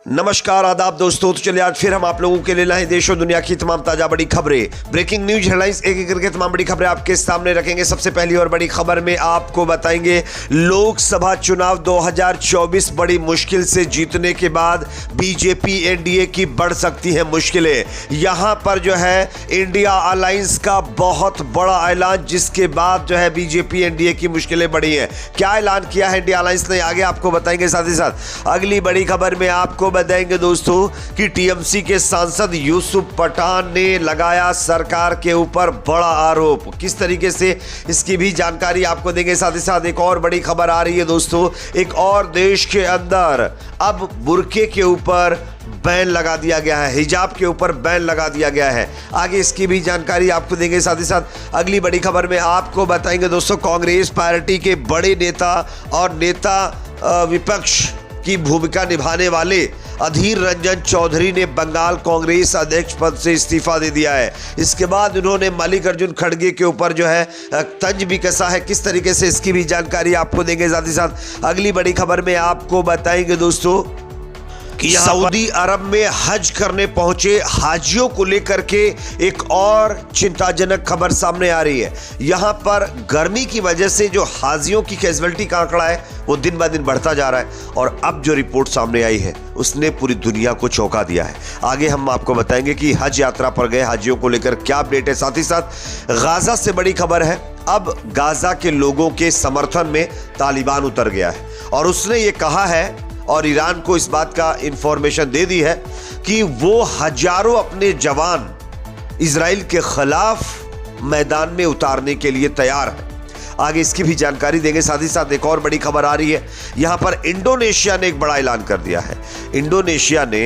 नमस्कार आदाब दोस्तों। तो चलिए आज फिर हम आप लोगों के लिए लाए देश और दुनिया की तमाम ताजा बड़ी खबरें, ब्रेकिंग न्यूज हेडलाइंस, एक एक करके तमाम बड़ी खबरें आपके सामने रखेंगे। सबसे पहली और बड़ी खबर में आपको बताएंगे लोकसभा चुनाव 2024 बड़ी मुश्किल से जीतने के बाद बीजेपी एनडीए की बढ़ सकती है मुश्किलें। यहां पर जो है इंडिया अलायंस का बहुत बड़ा ऐलान, जिसके बाद जो है बीजेपी एनडीए की मुश्किलें बढ़ी हैं। क्या ऐलान किया है इंडिया अलायंस ने, आगे आपको बताएंगे। साथ ही साथ अगली बड़ी खबर में आपको बताएंगे दोस्तों कि टीएमसी के सांसद यूसुफ पठान ने लगाया सरकार के ऊपर बड़ा आरोप। किस तरीके से, इसकी भी जानकारी आपको देंगे। साथ ही साथ एक और बड़ी खबर आ रही है दोस्तों, एक और देश के अंदर अब बुर्के के ऊपर बैन लगा दिया गया है, हिजाब के ऊपर बैन लगा दिया गया है। आगे इसकी भी जानकारी आपको देंगे। साथ ही साथ अगली बड़ी खबर में आपको बताएंगे दोस्तों कांग्रेस पार्टी के बड़े नेता और नेता विपक्ष की भूमिका निभाने वाले अधीर रंजन चौधरी ने बंगाल कांग्रेस अध्यक्ष पद से इस्तीफा दे दिया है। इसके बाद उन्होंने मल्लिकार्जुन खड़गे के ऊपर जो है तंज भी कसा है। किस तरीके से, इसकी भी जानकारी आपको देंगे। साथ ही साथ अगली बड़ी खबर में आपको बताएंगे दोस्तों कि सऊदी अरब में हज करने पहुंचे हाजियों को लेकर के एक और चिंताजनक खबर सामने आ रही है। यहां पर गर्मी की वजह से जो हाजियों की कैजुअलिटी का आंकड़ा है वो दिन ब दिन बढ़ता जा रहा है, और अब जो रिपोर्ट सामने आई है उसने पूरी दुनिया को चौंका दिया है। आगे हम आपको बताएंगे कि हज यात्रा पर गए हाजियों को लेकर क्या अपडेट है। साथ ही साथ गाजा से बड़ी खबर है, अब गाजा के लोगों के समर्थन में तालिबान उतर गया है और उसने ये कहा है और ईरान को इस बात का इंफॉर्मेशन दे दी है कि वो हजारों अपने जवान इजराइल के खिलाफ मैदान में उतारने के लिए तैयार है। आगे इसकी भी जानकारी देंगे। साथ ही साथ एक और बड़ी खबर आ रही है, यहां पर इंडोनेशिया ने एक बड़ा ऐलान कर दिया है। इंडोनेशिया ने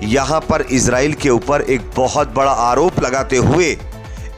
यहां पर इजराइल के ऊपर एक बहुत बड़ा आरोप लगाते हुए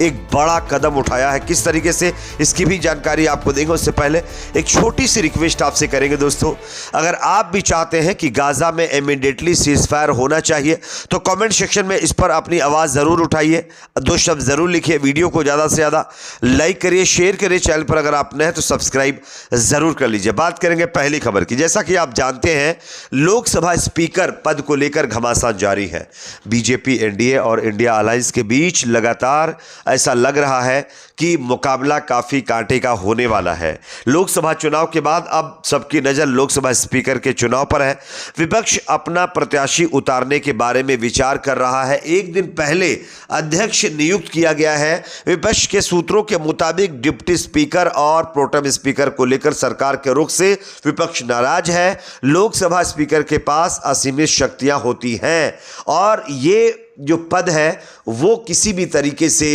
एक बड़ा कदम उठाया है। किस तरीके से, इसकी भी जानकारी आपको देंगे। उससे पहले एक छोटी सी रिक्वेस्ट आपसे करेंगे दोस्तों, अगर आप भी चाहते हैं कि गाजा में इमीडिएटली सीजफायर होना चाहिए तो कमेंट सेक्शन में इस पर अपनी आवाज़ ज़रूर उठाइए, दो शब्द ज़रूर लिखिए, वीडियो को ज़्यादा से ज़्यादा लाइक करिए, शेयर करिए। चैनल पर अगर आप नए हैं तो सब्सक्राइब ज़रूर कर लीजिए। बात करेंगे पहली खबर की। जैसा कि आप जानते हैं लोकसभा स्पीकर पद को लेकर घमासान जारी है। बीजेपी एनडीए और इंडिया अलायंस के बीच लगातार ऐसा लग रहा है कि मुकाबला काफी कांटे का होने वाला है। लोकसभा चुनाव के बाद अब सबकी नजर लोकसभा स्पीकर के चुनाव पर है। विपक्ष अपना प्रत्याशी उतारने के बारे में विचार कर रहा है। एक दिन पहले अध्यक्ष नियुक्त किया गया है। विपक्ष के सूत्रों के मुताबिक डिप्टी स्पीकर और प्रोटेम स्पीकर को लेकर सरकार के रुख से विपक्ष नाराज है। लोकसभा स्पीकर के पास असीमित शक्तियां होती हैं और ये जो पद है वो किसी भी तरीके से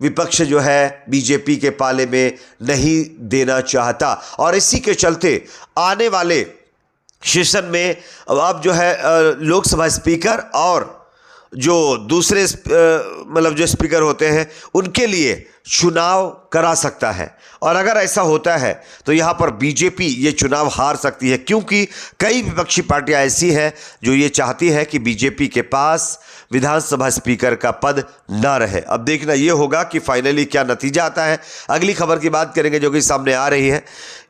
विपक्ष जो है बीजेपी के पाले में नहीं देना चाहता, और इसी के चलते आने वाले सेशन में अब जो है लोकसभा स्पीकर और जो दूसरे मतलब जो स्पीकर होते हैं उनके लिए चुनाव करा सकता है। और अगर ऐसा होता है तो यहाँ पर बीजेपी ये चुनाव हार सकती है, क्योंकि कई विपक्षी पार्टियां ऐसी हैं जो ये चाहती है कि बीजेपी के पास विधानसभा स्पीकर का पद ना रहे। अब देखना ये होगा कि फाइनली क्या नतीजा आता है। अगली खबर की बात करेंगे जो कि सामने आ रही है।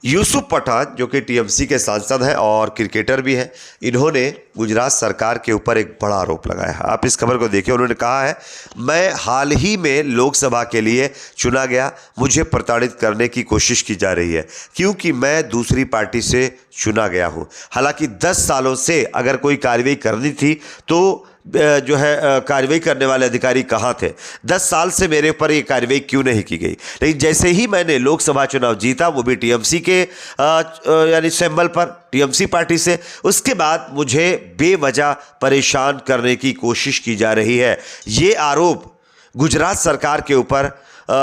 यूसुफ पठान जो कि टीएमसी के सांसद हैं और क्रिकेटर भी हैं, इन्होंने गुजरात सरकार के ऊपर एक बड़ा आरोप लगाया है। आप इस खबर को देखिए। उन्होंने कहा है, मैं हाल ही में लोकसभा के लिए चुना गया, मुझे प्रताड़ित करने की कोशिश की जा रही है क्योंकि मैं दूसरी पार्टी से चुना गया हूं। हालांकि 10 सालों से अगर कोई कार्रवाई करनी थी तो जो है कार्रवाई करने वाले अधिकारी कहाँ थे? 10 साल से मेरे ऊपर ये कार्रवाई क्यों नहीं की गई? लेकिन जैसे ही मैंने लोकसभा चुनाव जीता, वो भी टीएमसी के यानी सिंबल पर, टीएमसी पार्टी से, उसके बाद मुझे बेवजह परेशान करने की कोशिश की जा रही है। ये आरोप गुजरात सरकार के ऊपर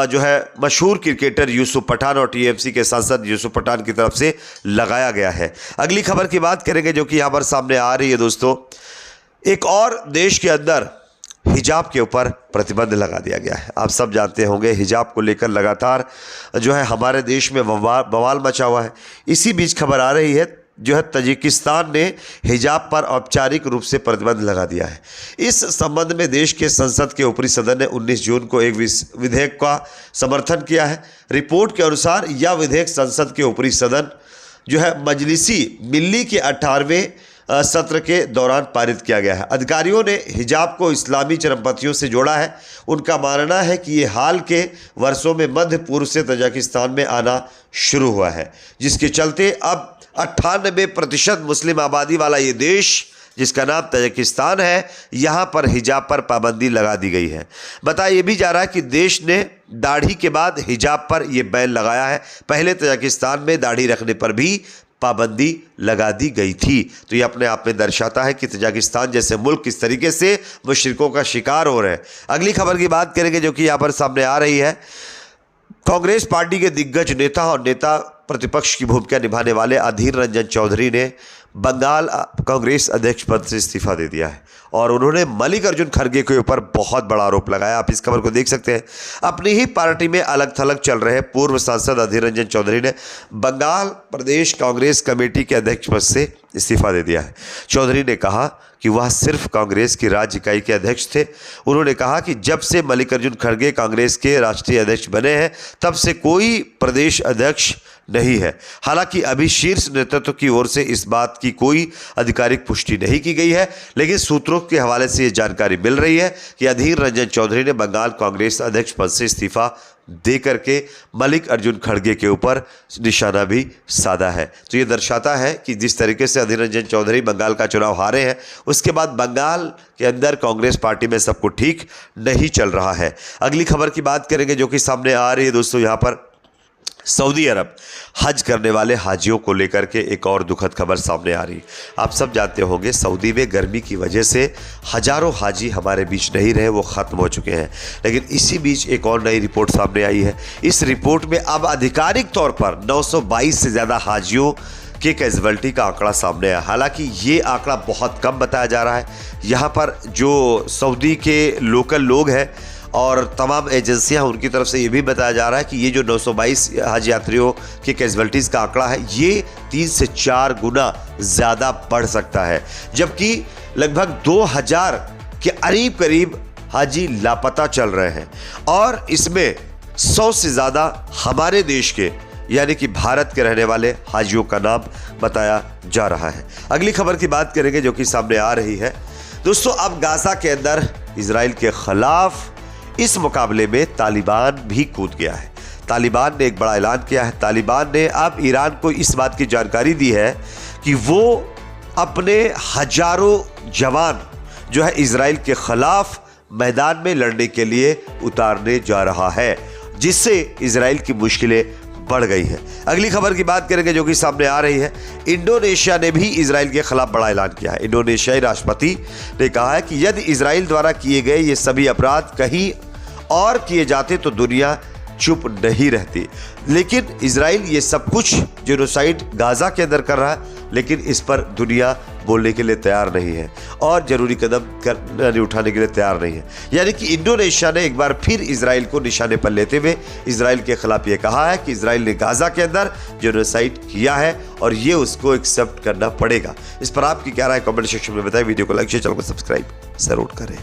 जो है मशहूर क्रिकेटर यूसुफ पठान और टीएमसी के सांसद यूसुफ पठान की तरफ से लगाया गया है। अगली खबर की बात करेंगे जो कि यहाँ पर सामने आ रही है दोस्तों, एक और देश के अंदर हिजाब के ऊपर प्रतिबंध लगा दिया गया है। आप सब जानते होंगे हिजाब को लेकर लगातार जो है हमारे देश में बवाल मचा हुआ है। इसी बीच खबर आ रही है जो है तजिकिस्तान ने हिजाब पर औपचारिक रूप से प्रतिबंध लगा दिया है। इस संबंध में देश के संसद के ऊपरी सदन ने 19 जून को एक विधेयक का समर्थन किया है। रिपोर्ट के अनुसार यह विधेयक संसद के ऊपरी सदन जो है मजलिसी मिल्ली के 18वें सत्र के दौरान पारित किया गया है। अधिकारियों ने हिजाब को इस्लामी चरमपंथियों से जोड़ा है। उनका मानना है कि ये हाल के वर्षों में मध्य पूर्व से तजाकिस्तान में आना शुरू हुआ है, जिसके चलते अब 98% मुस्लिम आबादी वाला ये देश जिसका नाम तजाकिस्तान है, यहाँ पर हिजाब पर पाबंदी लगा दी गई है। बताया ये भी जा रहा है कि देश ने दाढ़ी के बाद हिजाब पर यह बैन लगाया है। पहले तजाकिस्तान में दाढ़ी रखने पर भी पाबंदी लगा दी गई थी। तो ये अपने आप में दर्शाता है कि तजाकिस्तान जैसे मुल्क किस तरीके से मुशरिकों का शिकार हो रहे हैं। अगली खबर की बात करेंगे जो कि यहाँ पर सामने आ रही है। कांग्रेस पार्टी के दिग्गज नेता और नेता प्रतिपक्ष की भूमिका निभाने वाले अधीर रंजन चौधरी ने बंगाल कांग्रेस अध्यक्ष पद से इस्तीफा दे दिया है और उन्होंने मल्लिकार्जुन खड़गे के ऊपर बहुत बड़ा आरोप लगाया। आप इस खबर को देख सकते हैं। अपनी ही पार्टी में अलग थलग चल रहे पूर्व सांसद अधीर रंजन चौधरी ने बंगाल प्रदेश कांग्रेस कमेटी के अध्यक्ष पद से इस्तीफा दे दिया है। चौधरी ने कहा कि वह सिर्फ कांग्रेस की राज्य इकाई के अध्यक्ष थे। उन्होंने कहा कि जब से मल्लिकार्जुन खड़गे कांग्रेस के राष्ट्रीय अध्यक्ष बने हैं तब से कोई प्रदेश अध्यक्ष नहीं है। हालांकि अभी शीर्ष नेतृत्व की ओर से इस बात की कोई आधिकारिक पुष्टि नहीं की गई है, लेकिन सूत्रों के हवाले से ये जानकारी मिल रही है कि अधीर रंजन चौधरी ने बंगाल कांग्रेस अध्यक्ष पद से इस्तीफा दे करके मल्लिकार्जुन खड़गे के ऊपर निशाना भी साधा है। तो ये दर्शाता है कि जिस तरीके से अधीर रंजन चौधरी बंगाल का चुनाव हारे हैं, उसके बाद बंगाल के अंदर कांग्रेस पार्टी में सब कुछ ठीक नहीं चल रहा है। अगली खबर की बात करेंगे जो कि सामने आ रही है दोस्तों। यहाँ पर सऊदी अरब हज करने वाले हाजियों को लेकर के एक और दुखद खबर सामने आ रही है। आप सब जानते होंगे सऊदी में गर्मी की वजह से हजारों हाजी हमारे बीच नहीं रहे, वो ख़त्म हो चुके हैं। लेकिन इसी बीच एक और नई रिपोर्ट सामने आई है। इस रिपोर्ट में अब आधिकारिक तौर पर 922 से ज़्यादा हाजियों के कैजुअल्टी का आंकड़ा सामने आया। हालांकि ये आंकड़ा बहुत कम बताया जा रहा है। यहाँ पर जो सऊदी के लोकल लोग हैं और तमाम एजेंसियां, उनकी तरफ से ये भी बताया जा रहा है कि ये जो 922 हज यात्रियों के कैजुअल्टीज़ का आंकड़ा है, ये 3 से 4 गुना ज़्यादा बढ़ सकता है, जबकि लगभग 2000 के करीब हाजी लापता चल रहे हैं और इसमें 100 से ज़्यादा हमारे देश के यानी कि भारत के रहने वाले हाजियों का नाम बताया जा रहा है। अगली खबर की बात करेंगे जो कि सामने आ रही है दोस्तों। अब गाज़ा के अंदर इजराइल के खिलाफ इस मुकाबले में तालिबान भी कूद गया है। तालिबान ने एक बड़ा ऐलान किया है। तालिबान ने अब ईरान को इस बात की जानकारी दी है कि वो अपने हजारों जवान जो है इजराइल के खिलाफ मैदान में लड़ने के लिए उतारने जा रहा है, जिससे इजराइल की मुश्किलें बढ़ गई है। अगली खबर की बात करेंगे जो कि सामने आ रही है। इंडोनेशिया ने भी इजराइल के खिलाफ बड़ा ऐलान किया है। इंडोनेशियाई राष्ट्रपति ने कहा है कि यदि इजराइल द्वारा किए गए ये सभी अपराध कहीं और किए जाते तो दुनिया चुप नहीं रहती। लेकिन इजराइल ये सब कुछ जेनोसाइड गाजा के अंदर कर रहा है, लेकिन इस पर दुनिया बोलने के लिए तैयार नहीं है और जरूरी कदम उठाने के लिए तैयार नहीं है। यानी कि इंडोनेशिया ने एक बार फिर इजराइल को निशाने पर लेते हुए इजराइल के खिलाफ ये कहा है कि इजराइल ने गाजा के अंदर जेनोसाइड किया है और ये उसको एक्सेप्ट करना पड़ेगा। इस पर आपकी क्या राय कमेंट सेक्शन में बताएं। वीडियो को लाइक शेयर, चैनल को सब्सक्राइब जरूर करें।